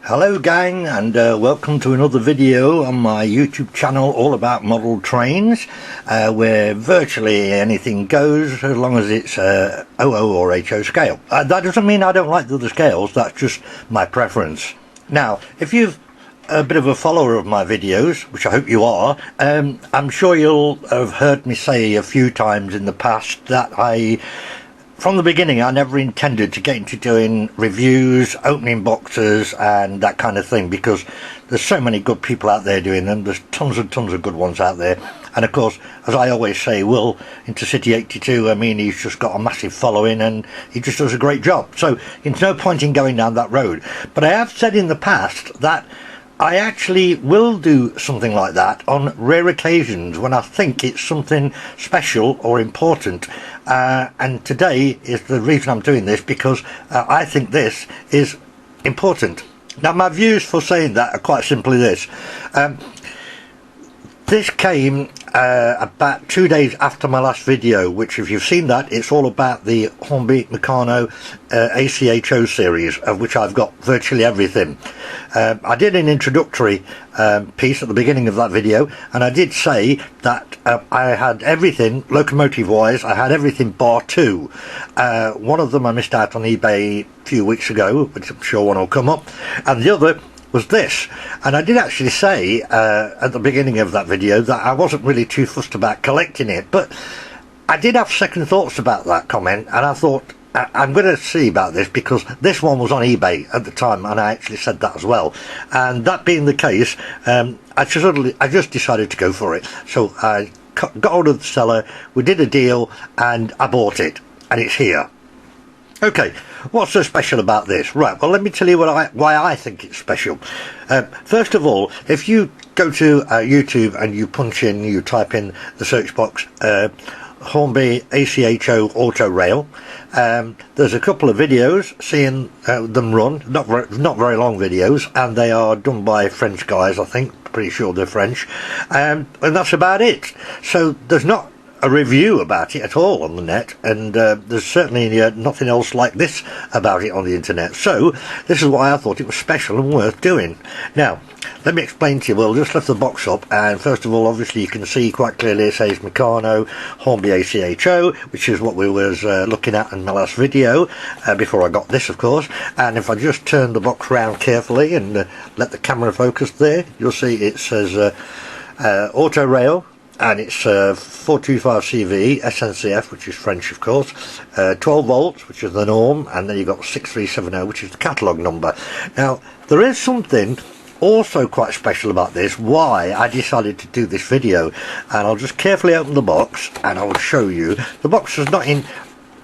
Hello gang, and welcome to another video on my YouTube channel all about model trains, where virtually anything goes as long as it's OO or HO scale. That doesn't mean I don't like the other scales, that's just my preference. Now, if you've a bit of a follower of my videos, which I hope you are, I'm sure you'll have heard me say a few times in the past that from the beginning I never intended to get into doing reviews, opening boxes and that kind of thing, because there's so many good people out there doing them. There's tons and tons of good ones out there, and of course, as I always say, Will Intercity 82, I mean, he's just got a massive following and he just does a great job, so there's no point in going down that road. But I have said in the past that I actually will do something like that on rare occasions when I think it's something special or important, and today is the reason I'm doing this, because I think this is important. Now, my views for saying that are quite simply this. This came about 2 days after my last video, which, if you've seen that, it's all about the Hornby Meccano AcHo series, of which I've got virtually everything. I did an introductory piece at the beginning of that video, and I did say that I had everything, locomotive wise, I had everything bar two. One of them I missed out on eBay a few weeks ago, which I'm sure one will come up, and the other was this. And I did actually say at the beginning of that video that I wasn't really too fussed about collecting it, but I did have second thoughts about that comment, and I thought I'm going to see about this, because this one was on eBay at the time and I actually said that as well, and that being the case, I just decided to go for it. So I got hold of the seller, we did a deal, and I bought it, and it's here. Okay, what's so special about this? Right, well, let me tell you why I think it's special. First of all, if you go to YouTube and you type in the search box Hornby AcHo Autorail, there's a couple of videos seeing them run, not very long videos, and they are done by French guys, I think, pretty sure they're French, and that's about it. So there's not a review about it at all on the net, and there's certainly nothing else like this about it on the internet. So this is why I thought it was special and worth doing. Now, let me explain to you. We'll just lift the box up, and first of all, obviously you can see quite clearly it says Meccano Hornby AcHo, which is what we was looking at in my last video, before I got this, of course. And if I just turn the box around carefully and let the camera focus there, you'll see it says Autorail, and it's 425 CV SNCF, which is French, of course, 12 volts, which is the norm, and then you've got 6370, which is the catalogue number. Now, there is something also quite special about this, why I decided to do this video, and I'll just carefully open the box and I'll show you. The box is not in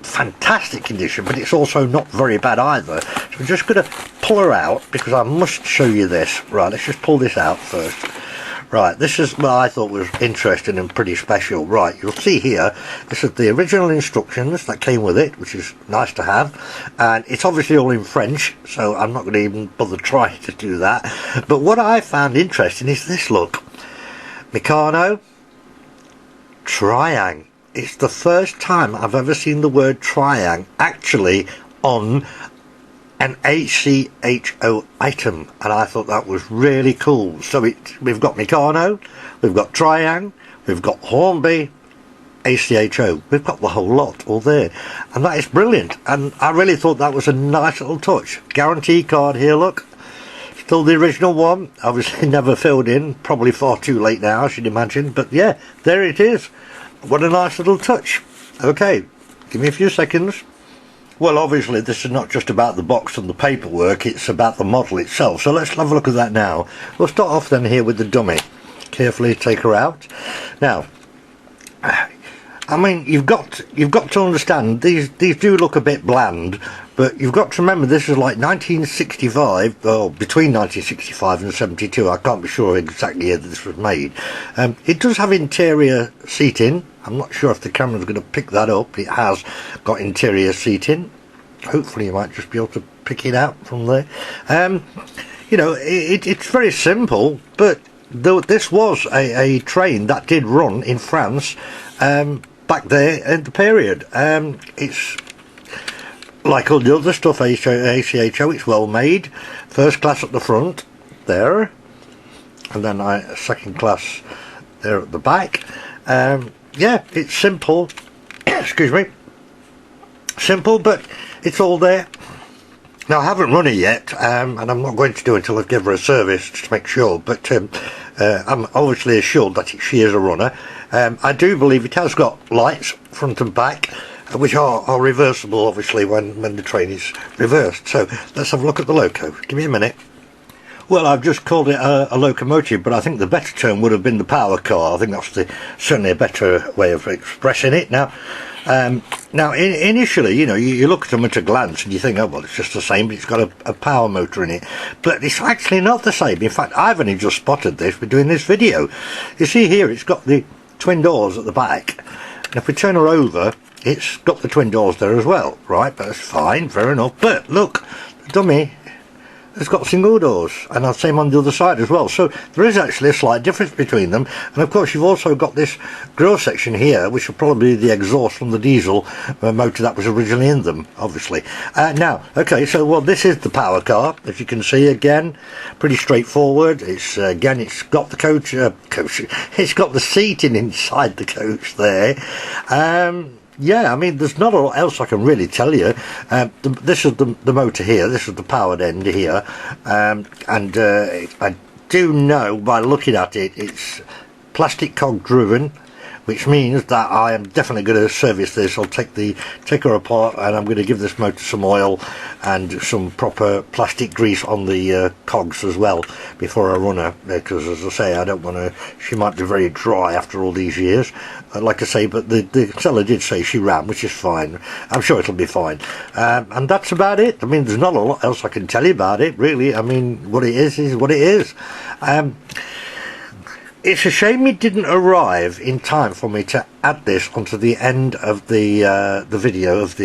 fantastic condition, but it's also not very bad either, so I'm just going to pull her out because I must show you this. Right, let's just pull this out first. Right, this is what I thought was interesting and pretty special. Right, you'll see here, this is the original instructions that came with it, which is nice to have, and it's obviously all in French, so I'm not going to even bother trying to do that. But what I found interesting is this, look, Meccano Triang. It's the first time I've ever seen the word Triang actually on an AcHo item, and I thought that was really cool. So we've got Meccano, we've got Triang, we've got Hornby AcHo, we've got the whole lot all there, and that is brilliant, and I really thought that was a nice little touch. Guarantee card here, look, still the original one, obviously never filled in, probably far too late now I should imagine, but yeah, there it is. What a nice little touch. Okay, give me a few seconds. Well, obviously this is not just about the box and the paperwork, it's about the model itself, so let's have a look at that now. We'll start off then here with the dummy. Carefully take her out. Now, I mean, you've got to understand, these do look a bit bland, but you've got to remember this is like 1965, or between 1965 and 72, I can't be sure exactly where this was made. It does have interior seating. I'm not sure if the camera's going to pick that up. It has got interior seating. Hopefully you might just be able to pick it out from there. You know, it's very simple, but this was a train that did run in France back there in the period. It's like all the other stuff, AcHo, it's well made. First class at the front, there, and then second class there at the back. Yeah, it's simple. Excuse me. Simple, but it's all there. Now, I haven't run it yet, and I'm not going to do it until I give her a service to make sure, but I'm obviously assured that she is a runner. I do believe it has got lights front and back, which are reversible, obviously, when the train is reversed. So let's have a look at the loco. Give me a minute. Well, I've just called it a locomotive, but I think the better term would have been the power car. I think that's certainly a better way of expressing it. Now, initially, you know, you look at them at a glance and you think, oh, well, it's just the same, but it's got a power motor in it. But it's actually not the same. In fact, I've only just spotted this with doing this video. You see here, it's got the twin doors at the back. And if we turn her over, it's got the twin doors there as well, right? But that's fine, fair enough. But look, the dummy has got single doors, and the same on the other side as well. So there is actually a slight difference between them. And of course, you've also got this grill section here, which will probably be the exhaust from the diesel motor that was originally in them, obviously. Now, okay, so well, this is the power car, as you can see. Again, pretty straightforward. It's again, it's got the coach. It's got the seating inside the coach there. Yeah, I mean, there's not a lot else I can really tell you. This is the motor here, this is the powered end here, and I do know by looking at it, it's plastic cog driven, which means that I am definitely going to service this. I'll take her apart, and I'm going to give this motor some oil and some proper plastic grease on the cogs as well before I run her, because as I say, I don't want to, she might be very dry after all these years, like I say, but the seller did say she ran, which is fine. I'm sure it'll be fine, and that's about it. I mean, there's not a lot else I can tell you about it, really. I mean, what it is what it is. It's a shame it didn't arrive in time for me to add this onto the end of the video of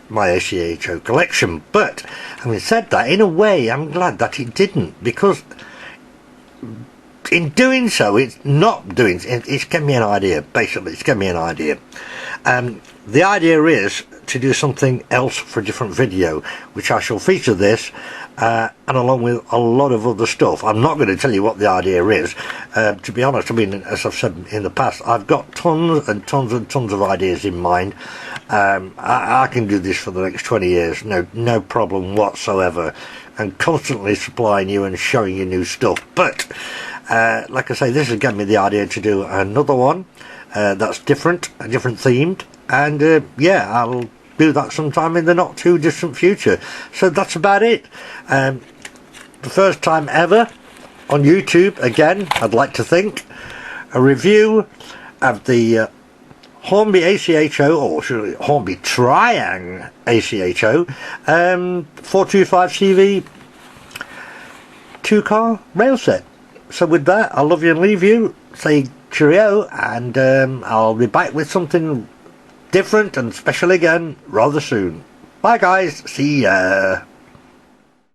my AcHo collection. But having said that, in a way, I'm glad that it didn't, because in doing so, it's given me an idea. Basically, it's given me an idea. The idea is to do something else for a different video, which I shall feature this. And along with a lot of other stuff. I'm not going to tell you what the idea is. To be honest, I mean, as I've said in the past, I've got tons and tons and tons of ideas in mind. I can do this for the next 20 years, no problem whatsoever, and constantly supplying you and showing you new stuff. But like I say, this has given me the idea to do another one that's different themed, and yeah, I'll do that sometime in the not too distant future. So that's about it. The first time ever on YouTube, again, I'd like to think, a review of the Hornby AcHo, or should I, Hornby Triang AcHo 425 CV 2-car rail set. So with that, I'll love you and leave you, say cheerio, and I'll be back with something different and special again rather soon. Bye guys, see ya.